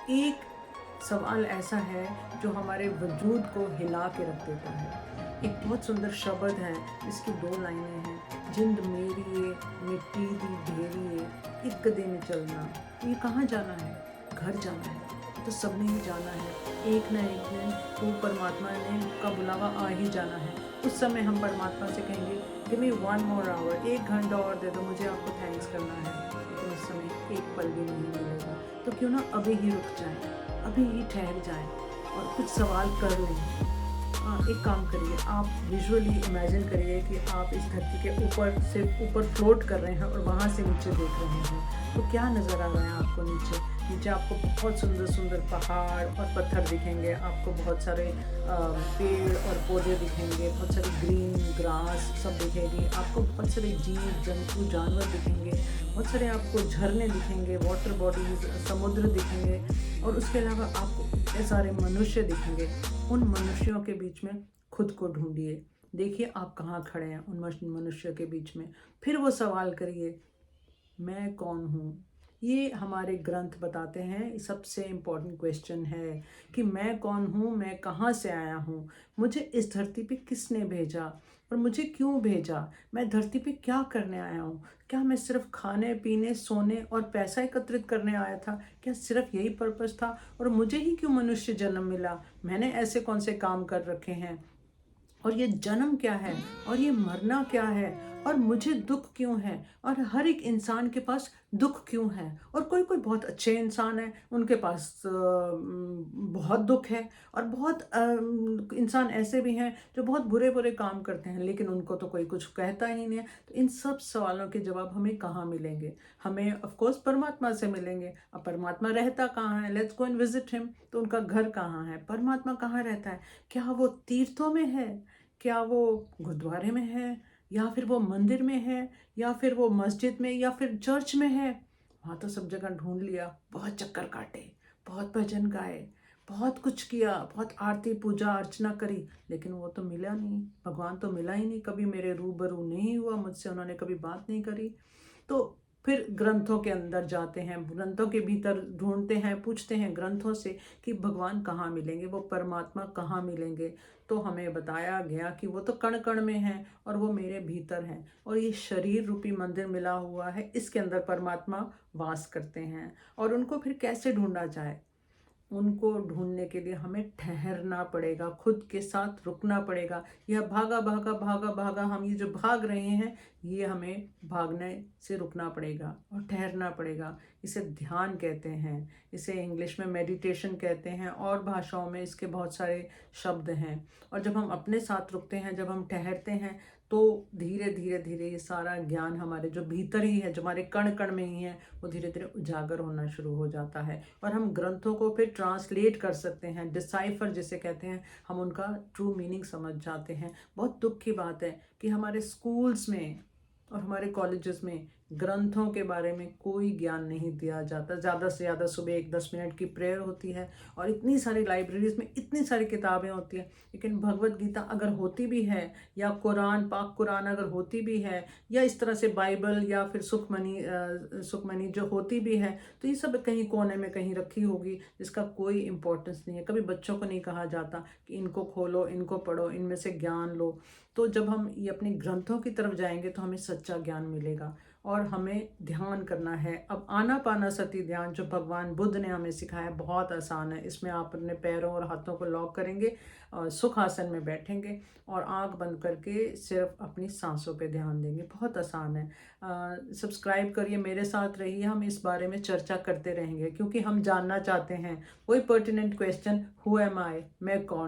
एक सवाल ऐसा है जो हमारे वजूद को हिला के रख देता है। एक बहुत सुंदर शब्द है, इसकी 2 लाइनें हैं। जिंद मेरी ये मिट्टी दी ढेरी ये, एक कदे में चलना। ये कहाँ जाना है? घर जाना है। तो सबने ही जाना है। एक ना एक दिन वो परमात्मा ने का बुलावा आ ही जाना है। उस समय हम परमात्मा से कहेंगे गिव मी 1 मोर आवर, 1 घंटा और दे दो, मुझे आपको थैंक्स करना है। लेकिन उस समय एक पल भी नहीं मिलेगा। तो क्यों ना अभी ही रुक जाए, अभी ही ठहर जाएं और कुछ सवाल कर लें। एक काम करिए, आप विजुअली इमेजिन करिए कि आप इस धरती के ऊपर से ऊपर फ्लोट कर रहे हैं और वहाँ से नीचे देख रहे हैं। तो क्या नज़र आ रहा है आपको नीचे? नीचे आपको बहुत सुंदर सुंदर पहाड़ और पत्थर दिखेंगे, आपको बहुत सारे पेड़ और पौधे दिखेंगे, बहुत सारी ग्रीन ग्रास सब दिखेगी, आपको बहुत सारे जीव जंतु जानवर दिखेंगे, बहुत सारे आपको झरने दिखेंगे, वाटर बॉडीज, समुद्र दिखेंगे, और उसके अलावा आपको इतने सारे मनुष्य दिखेंगे। उन मनुष्यों के बीच में खुद को ढूंढिए, देखिए आप कहाँ खड़े हैं उन मनुष्यों के बीच में। फिर वो सवाल करिए, मैं कौन हूँ? ये हमारे ग्रंथ बताते हैं, सबसे इम्पोर्टेंट क्वेश्चन है कि मैं कौन हूँ, मैं कहाँ से आया हूँ, मुझे इस धरती पे किसने भेजा और मुझे क्यों भेजा, मैं धरती पे क्या करने आया हूँ। क्या मैं सिर्फ खाने पीने सोने और पैसा एकत्रित करने आया था? क्या सिर्फ यही पर्पस था? और मुझे ही क्यों मनुष्य जन्म मिला? मैंने ऐसे कौन से काम कर रखे हैं? और ये जन्म क्या है और ये मरना क्या है और मुझे दुख क्यों है और हर एक इंसान के पास दुख क्यों है। और कोई कोई बहुत अच्छे इंसान है, उनके पास बहुत दुख है, और बहुत इंसान ऐसे भी हैं जो बहुत बुरे बुरे काम करते हैं लेकिन उनको तो कोई कुछ कहता ही नहीं है। तो इन सब सवालों के जवाब हमें कहाँ मिलेंगे? हमें ऑफ कोर्स परमात्मा से मिलेंगे। अब परमात्मा रहता कहाँ है? Let's go and visit him. तो उनका घर कहाँ है? परमात्मा कहाँ रहता है? क्या वो तीर्थों में है? क्या वो गुरुद्वारे में है? या फिर वो मंदिर में है? या फिर वो मस्जिद में या फिर चर्च में है? वहाँ तो सब जगह ढूंढ लिया, बहुत चक्कर काटे, बहुत भजन गाए, बहुत कुछ किया, बहुत आरती पूजा अर्चना करी, लेकिन वो तो मिला नहीं। भगवान तो मिला ही नहीं, कभी मेरे रूबरू नहीं हुआ मुझसे, उन्होंने कभी बात नहीं करी। तो फिर ग्रंथों के अंदर जाते हैं, ग्रंथों के भीतर ढूंढते हैं, पूछते हैं ग्रंथों से कि भगवान कहाँ मिलेंगे, वो परमात्मा कहाँ मिलेंगे। तो हमें बताया गया कि वो तो कण कण में है और वो मेरे भीतर हैं, और ये शरीर रूपी मंदिर मिला हुआ है, इसके अंदर परमात्मा वास करते हैं। और उनको फिर कैसे ढूंढा जाए? उनको ढूंढने के लिए हमें ठहरना पड़ेगा, खुद के साथ रुकना पड़ेगा। यह भागा भागा भागा भागा, हम ये जो भाग रहे हैं, ये हमें भागने से रुकना पड़ेगा और ठहरना पड़ेगा। इसे ध्यान कहते हैं, इसे इंग्लिश में मेडिटेशन कहते हैं, और भाषाओं में इसके बहुत सारे शब्द हैं। और जब हम अपने साथ रुकते हैं, जब हम ठहरते हैं, तो धीरे धीरे धीरे ये सारा ज्ञान हमारे जो भीतर ही है, जो हमारे कण कण में ही है, वो धीरे धीरे उजागर होना शुरू हो जाता है। और हम ग्रंथों को फिर ट्रांसलेट कर सकते हैं, डिसाइफर जिसे कहते हैं, हम उनका ट्रू मीनिंग समझ जाते हैं। बहुत दुख की बात है कि हमारे स्कूल्स में और हमारे कॉलेजेस में ग्रंथों के बारे में कोई ज्ञान नहीं दिया जाता। ज़्यादा से ज़्यादा सुबह एक 10 मिनट की प्रेयर होती है, और इतनी सारी लाइब्रेरीज में इतनी सारी किताबें होती हैं, लेकिन भगवत गीता अगर होती भी है, या कुरान, पाक कुरान अगर होती भी है, या इस तरह से बाइबल या फिर सुखमनी जो होती भी है, तो ये सब कहीं कोने में कहीं रखी होगी, जिसका कोई इम्पोर्टेंस नहीं है। कभी बच्चों को नहीं कहा जाता कि इनको खोलो, इनको पढ़ो, इनमें से ज्ञान लो। तो जब हम ये अपने ग्रंथों की तरफ जाएंगे तो हमें सच्चा ज्ञान मिलेगा। और हमें ध्यान करना है। अब आनापानसति ध्यान जो भगवान बुद्ध ने हमें सिखाया, बहुत आसान है। इसमें आप अपने पैरों और हाथों को लॉक करेंगे और सुख आसन में बैठेंगे और आंख बंद करके सिर्फ अपनी सांसों पे ध्यान देंगे। बहुत आसान है। सब्सक्राइब करिए, मेरे साथ रहिए, हम इस बारे में चर्चा करते रहेंगे, क्योंकि हम जानना चाहते हैं। वही पर्टिनेंट क्वेश्चन, हु एम आई, मैं कौन।